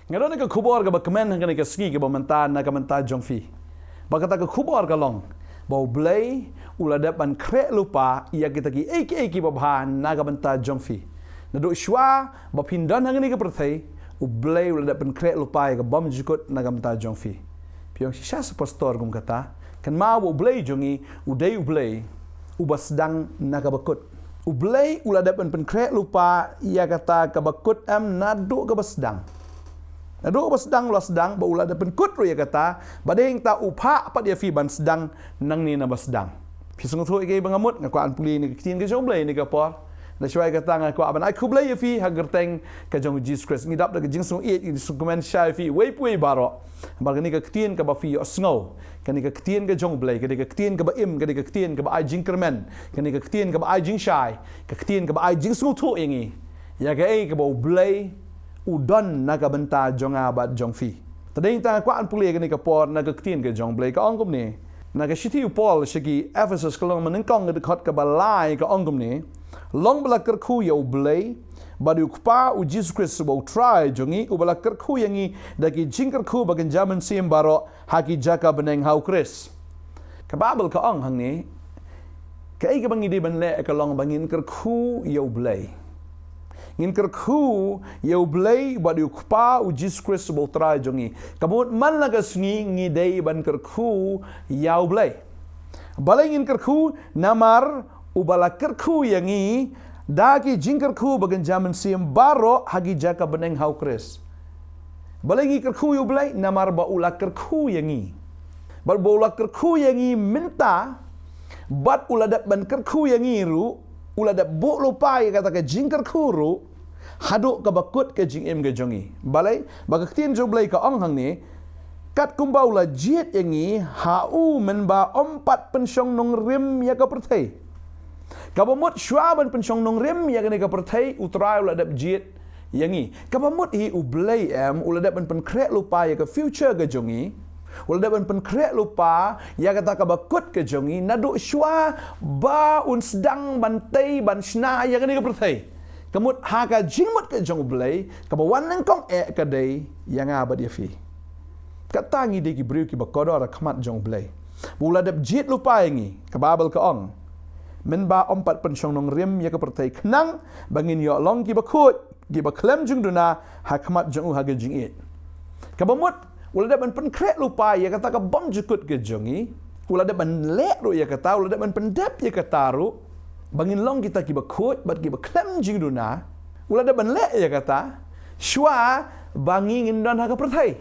Ngayon ni ka kubor ka ba kemen hang ka ski ka ba menta jong fi. Ba kata ka kubor ka long. Ba blay uladap ban krek lupa ia kita ki eki babahan na ka menta jong fi. Na do shwa ba pindan hang ni ka perthai blay uladap ban krek lupa ka bom jukut na ka menta jong fi. Piong sya pastor kum kata kan ma blay jongi udai blay ubasdang na ka bakut. Blay uladap ban krek lupa ia kata ka bakut am nado ka basdang. Nado ba sedang lo sedang ba ulah dapen kut ro ya kata badeng ta upa pa dia fi ban sedang nang ni na basdang pi sung thu ke bangamut ngakuan puli ni tin ke jomblai ni ka por na shwai kata ngaku aban ai kublai ya fi hagerteng ka jong Jesus Christ ngidap da jing sung e sung komen shai fi wei pui baro ba ni ka tin ka ba fi sngo ka ni ka tin ka jomblai ka ni ka tin ka ba im ka ni ka tin ka ba ai jing kermen ka ni ka tin ka ba ai jing shai ka tin ka ba ai jing sung thu ingi ya ka ai ka ba blai udon naga benta jong abat jong fi. Tadeng ta kwaan puli ka ni ka por naga ktien ka jong blay ka ongkom ni. Naga shiti u Paul shiki Ephesus ka long manengkong ka khot ka balai ka ongkom ni. Long bala kerku ya u blay badi u kpa u Jesus Christ bo try jongi u bala kerku yangi daki jingker ku bagen jaman sim baro haki jaka beneng hau Chris. Ka babel ka ong hang ni ka ai ka bangi di ban le ka long bangin kerku ya u blay. Ngin kerku yau blay badi ukpa u Jesus Christ bo try jongi kamut man laga sngi ngi dei ban kerku yau blay balai ngin kerku namar u bala kerku yangi dagi jing kerku bagan jaman sim baro hagi jaka beneng hau Chris balai ngi kerku yau blay namar ba ula kerku yangi bal ba ula kerku yangi minta bat uladat ban kerku yangi ru uladap bu lupa ya kata ke jingker kuru haduk ke bakut ke jing em ke jongi balai baka ktien jo blai ka ong hang ni kat kumbau la jiet yangi hau menba ompat pensyong nong rim ya ka perthai kabamut shwaban pensyong nong rim ya ka perthai utrai uladap jiet yangi kabamut hi u blai em uladap pen krek lupa ya ka future ke jongi Walaupun penkrek lupa, ya kata kabakut ke jongi, naduk shwa ba un sedang bantai ban shna ya kani kepertai. Kamut haka jingmut ke jong blai, kabawan nengkong kadai yang abad ya fi. Kata ngi de ki briu ki bakodor kamat jong blai. Bula dap jit lupa yangi, kababel ke ong. Men ba ompat pensyong nong rim ya kepertai kenang bangin yo long ki bakut, ki baklem jung duna hakamat jong haga jingit. Kabamut ulah ban penkrek lupa ya kata ka bom jukut ke jongi ulah ban lek ru ya kata ulah ban pendap ya kata ru bangin long kita ki bakut bat ki baklem jing duna ulah ban lek ya kata shwa bangi ngindon ha ka perthai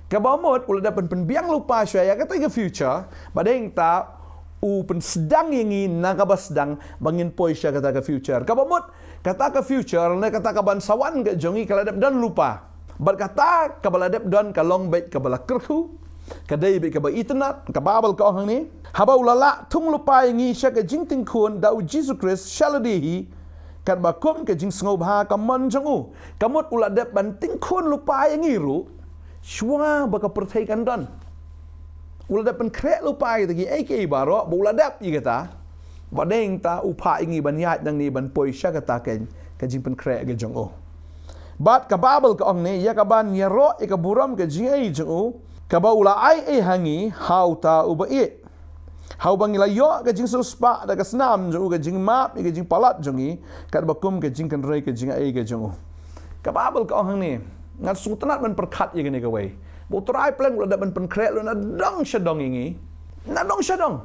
ka bomot ulah ban penbiang lupa shwa ya kata ke future badeng ta u pen sedang yangi naga basdang bangin poi shwa kata ke future ka bomot kata ke future na kata ka ban sawan ke jongi kala dan lupa berkata kabaladep don kalong baik kabala kerku kadai baik kabala internet kababal ka orang ni haba ulala tung lupa yangi syak jing ting kun da Jesus Christ shaladihi kat bakum ke jing sngau bha kamon jongu kamut uladep ban ting kun lupa yangi ru shwa baka perthai kan don uladep ban krek lupa gi ai baro uladep i kata badeng ta upa yangi ban yat dang ni ban poi syak kata ken ke jing pen krek ge jongu Bat kababel ke ong ni ya kaban nyero ika buram ke jingai jengu kabaula ai hangi hau ta ubai hau bangila yo ke jing suspa da ke senam jengu ke jing map ke jing palat jengi kat bakum ke jing kan rei ke jingai ke jengu kababel ke ong ni ngat sung tenat ban perkat ye ke wei bo trai pleng ulah ban penkrek lu na dong shadong ingi na dong shadong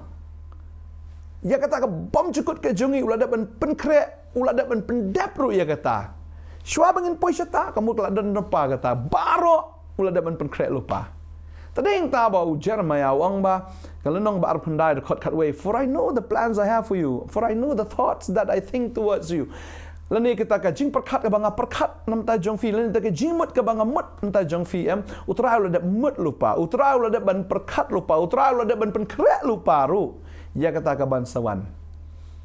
ya kata ke bom cukut ke jengi ulah ban penkrek ulah ban pendap ru ya kata Shwa bangin poi syata kamu telah dan lupa kata baro ulah dapat penkrek lupa. Tadi yang tahu bau Jeremiah wang ba kalau nong ba arpandai the cut way for I know the plans I have for you for I know the thoughts that I think towards you. Lani kita ka jing perkat ka banga perkat nam ta jong fi lani ta ka jing mut ka banga mut nam ta jong fi em utrai ulah dapat mut lupa utrai ulah dapat perkat lupa utrai ulah dapat penkrek lupa ru ya kata ka ban sawan.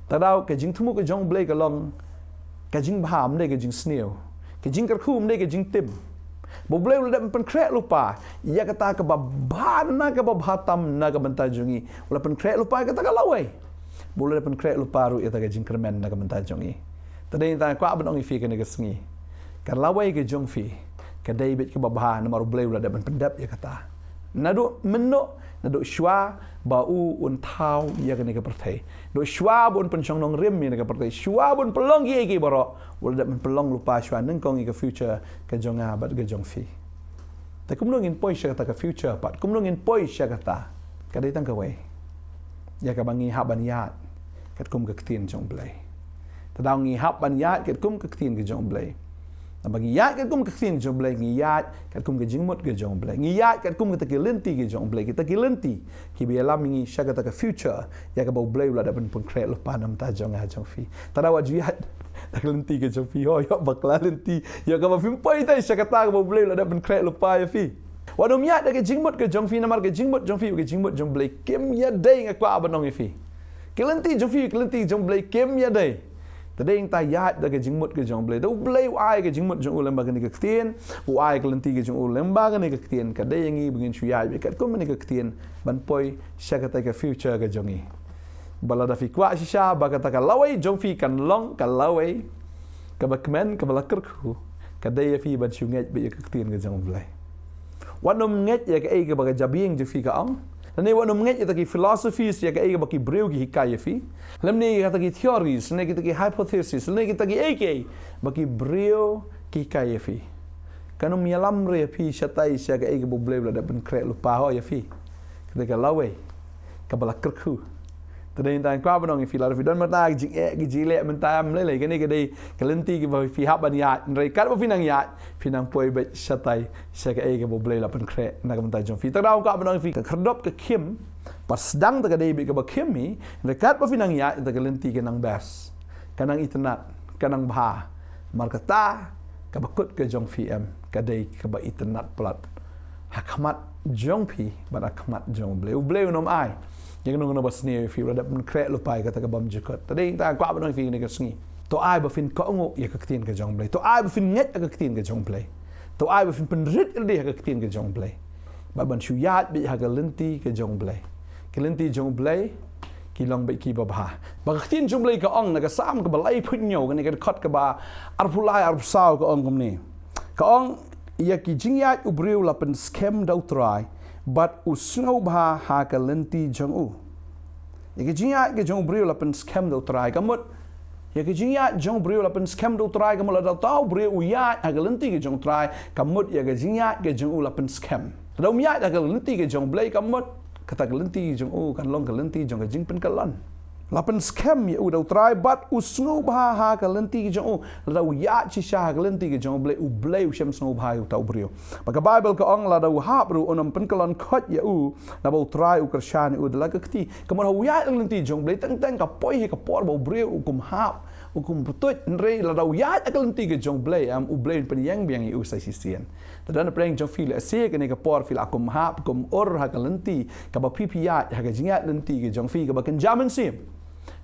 Tadau ka jing tumu ka jong blai ka long ka jing baham dei ka jing sneo ka jing kerkum dei ka jing tim bo boleh ulah pen krek lupa ia kata ka baban na ka babhatam na ka bentajungi ulah pen krek lupa kata ka lawai boleh pen krek lupa ru ia ta ka jing kermen na ka bentajungi tadai ta kwa abang fi ka ne ka sngi ka lawai ka jong fi Kadai bet ke babahan nama boleh ulah dapat pendap ya kata. Nadu menuk nadu shwa bau un tau ya kena ke pertai. Do shwa bun penchong nong rim ni ke pertai. Shwa bun pelong ye baro. Ulah dapat pelong lupa shwa nengkong ke future ke jonga bat ke jong fi. Ta kumlongin poi sya kata ke future pat. Kumlongin poi sya kata. Kadai tang ke wei. Ya ka bangi haban yat. Kat kum ke tin jong blai. Tadau ngi hap ban yat kat kum ke tin ke jong blai. Na bagi yat kat kum ke tin jong blai ngi yat kat kum ke jingmut ke jong blai. Ngi yat kat kum ke lenti ke jong blai. Kita ke lenti ki bi alam ngi sya kata ke future ya ka bau blai ula dapat pun krek lupa nam ta jong ha jong fi. Tadau waju yat tak lenti ke jong fi. Oh ya bakla lenti. Ya ka ba fim pai tai sya kata ka bau blai ula dapat krek lupa ya fi. Wadum yat ke jingmut ke jong fi namar ke jingmut jong fi ke jingmut jong blai kem ya dai ngakwa abanong fi. Ke lenti jong fi ke lenti jong blai kem ya dai. Tadai yang tayat dah ke jingmut ke jong blai. Dau blai ai ke jingmut jong ulam bagan ke ketien, u ai ke lenti ke jong ulam bagan ke ketien. Kadai yang i begin syuyat bekat kum ke ketien ban poi sya kata ke future ke jongi. Bala da fi kwa shisha ba kata ka lawai jong fi kan long ka lawai ka bakmen ka balakerku. Kadai ya fi ban syunget be ke ketien ke jong blai. Wanom nget ya ke ai ke baga jabing je fi ka ong. Lani wano menget kita ki philosophies ya ka ega baki breu ki hikaya fi. Lemni kita ki theories, lani kita ki hypothesis, lani kita ki eke baki breu ki hikaya fi. Kanu mialam re fi syatai sya ka ega bo breu la dapat krek lupa ho ya fi. Kita ka lawe ka bala kerku. Tadai tan kwa banong fi la fi don mata jing ki jile mentam le kani kadai kalenti ki fi hab ban ya nrai kat bo finang ya finang poi be syatai sya ka ega bo breu la pen krek na ka menta jong fi. Tadau kwa banong fi ka kerdop ke kim pas sedang ta kadai be ka ba kim ni rekat bo finang ya ta kalenti ke nang bas kanang internet kanang bha markata ka bakut ke jong fi em kadai ka ba internet plat hakmat jong pi ban hakmat jong bleu nom ai yang nung bas ni fi rada pun krek lupai kata ka bam jekot tadi ta kwa banong fi ni ka sngi to ai ba fin ko ngo ya ka tin ka jong blai to ai ba fin nget ka tin ka jong blai to ai ba fin penrit dia ka tin ka jong blai ba ban syuyat bi ha ka lenti ka jong blai ka lenti jong blai ki long be ki ba ba ka tin jong blai ka ong na ka sam ka balai punyo ka ni ka khot ka ba arpulai arpsau ka ong kum ni ka ong ya ki jingyat ubreu la pen scam dau try but usno bha ha ka lenti jong u ya ki jingyat ke jong ubreu la pen scam dau try ka mut ya ki jingyat jong ubreu la pen scam dau try ka mut la tau breu ya ha ka lenti ke jong try ka mut ya ki jingyat ke jong u la pen scam dau myat ha ka lenti ke jong blai ka mut kata ka lenti jong u kan long ka lenti jong ka jing pen ka lon lapan scam ya udau try but usnu bha ha ka lenti ke jong ladau ya chi sha ka lenti ke jong blai u blai u shem snu bha u tau brio maka bible ka ong ladau ha bru onam pen kalon khot ya u na bau try u kershan u la ka kti kamar hu ya lenti jong blai tang tang ka poi ka por bau brio u kum hap u kum putut nre ladau ya ka lenti ke jong blai am u blai pen yang biang u sai sisian dan preng jong fil se ke ne ka por fil akum hap kum or ha ka lenti ka ba pp ya ha ka jingat lenti ke jong fi ka ba kan jaman sim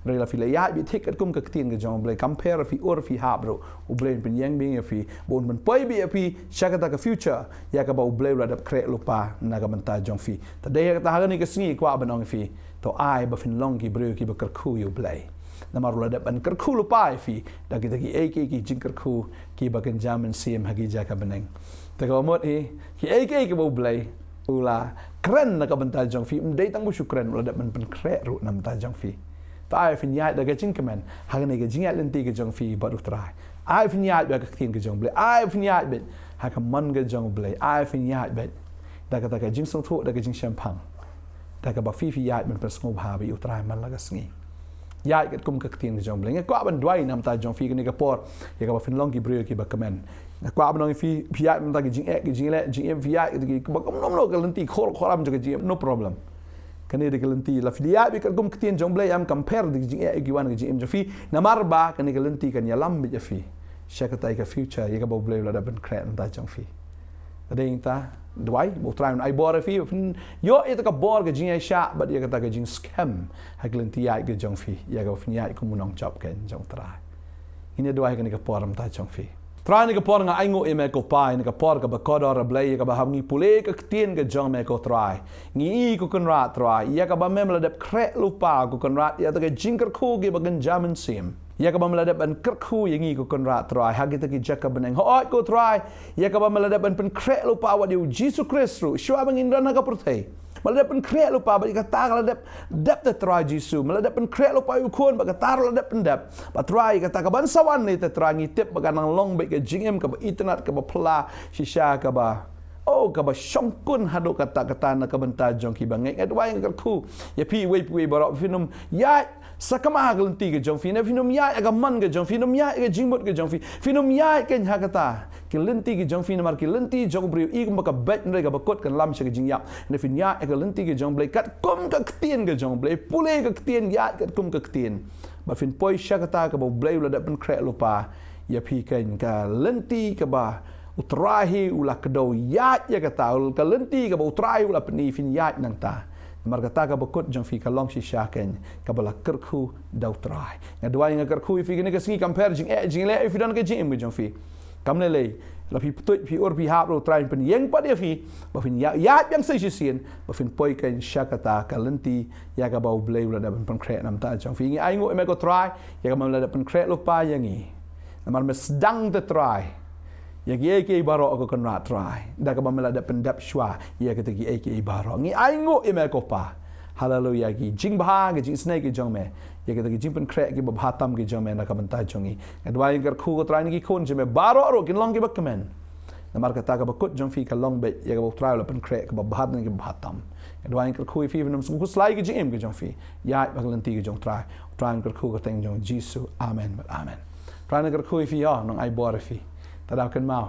Rela fi layat bi tiket kum ka ketien ke jong blai compare fi or fi habro u blai pen yang bing fi bon men poi bi fi syakata ka future ya ka ba u blai radap krek lupa na ka menta jong fi tadai ka ta ni ka sngi kwa banong fi to ai ba fin long ki breu ki ba kerku yu blai na maru radap an kerku lupa fi da ki ki jing kerku ki ba kan jaman sim hagi ja ka beneng ta ka mot ki ki ba u blai ula keren na ka menta jong fi mdai tang bu syukran radap man pen krek ru na menta jong fi ai fin yat da gaching kemen hang ne gajing yat lenti ke jong fi baru trai ai fin yat ba ka tin ke jong blai ai fin yat bet ha ka man ke jong blai ai fin yat bet da ka jing song thu da ka jing champang da ka ba fi yat men pas ngop ha bi utrai man la ga sngi yat ke kum ka tin ke jong blai nge kwa ban dwai nam ta jong fi ke ne ka por ya ka ba fin long ki breu ki ba kemen na kwa ban ngi fi yat man ta ke jing le jing em fi yat ke ba kom nom no ka lenti khol khoram jo ke jing no problem kani de kelenti la filia bi kan gum ketien jong blai am compare de jing e giwan ge jing jofi na marba kani kelenti kan ya lam bi jofi syakatai ka future ya ka bo blai la da ben kren ta jong fi adeng ta dwai bo try ai bor fi yo eta ka bor ge jing e sha but ya ka ta ge jing scam ha kelenti ya ge jong fi ya ka fin ya ku munong job ken jong tra ini dwai kani ka poram ta jong fi Try ni ka por nga aingo e me ko pai ni ka por ka ba kodor blai ka ba ham ni pule ka tien ka jong me ko try ngi ko kon rat try ya ka ba mem la dep krek lupa ko kon rat ya ta ka jingker ko ge ba gan jamin sim ia ka ba meladapan kerku yang ngi ko konra try ha kita ki jaka beneng hoi ko try ia ka ba meladapan pen krek lupa awak diu Jesus Kristus syua bangindra naga pertai meladapan krek lupa ba kata kaladap dap te try Jesus meladapan krek lupa ukun ba kata ladap pendap ba try kata ka bansawan ni te try ngitip ba kanang long ba ke jingem ka ba internet ka ba pla shisha ka ba oh ka ba syongkun hadu kata-kata na ka benta jong ki bangai adwai kerku ya pi we barok finum ya sakama galenti ke jong fina finum ya aga man ke jong finum ya aga jimbot ke jong finum ya ke nya kata ke lenti ke jong fina mar ke lenti jong bri i kum ka bet ne ka bakot kan lam se ke jing ya ne fin ya aga lenti ke jong blai kat kum ka ktien ke jong blai pule ka ktien ya kat kum ka ktien ba fin poi sha kata ka ba blai ula dak pen krek lupa ya pi kan ka lenti ka ba utrahi ula kedau ya kata ul ka lenti ka ba utrahi ula peni fin ya nang ta margata ka bakut jong fi ka long si shaken ka bala kerku dau trai nga dua nga kerku fi ne ka singi compare jing le fi don ka jing jong fi kam le le la fi putut fi or fi hap ro trai pen yeng pa dia fi ba fin ya yang sai sien ba fin poi kan shakata ka lenti ya ka ba blai ula da pen kre nam ta jong fi ngi ai ngo me ko trai ya ka mam la da pen kre lo pa yang ngi mar me sedang te trai ya ki barok ko kena try dah ka bamela da pendap shwa ya kata ki barok ngi ai ngo email ko pa haleluya ki jing bah ke jing snake ke jong me ya kata ki jing pen krek ki ba hatam ke jong me na ka banta jongi adwa yang ku ko try ni ki kon je me barok ro kin long ki bakmen na mar kata ka bakut jong fi ka long be ya ka try la pen krek ka ba hat ni ki ba hatam adwa yang ku fi venum sum ku slai ki jing ke jong fi ya ba lanti ke jong try yang ku ko teng jong jisu amen but amen try na ku fi ya nong ai bor fi tadau kan mau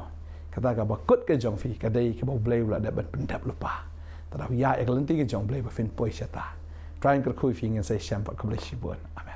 kata ka bakut ke jong fi kadai ke bau blai ula da ban pendap lupa tadau ya ek lenti ke jong blai ba fin poi syata try and ku fi ngin sai syampa ka blai sibun amen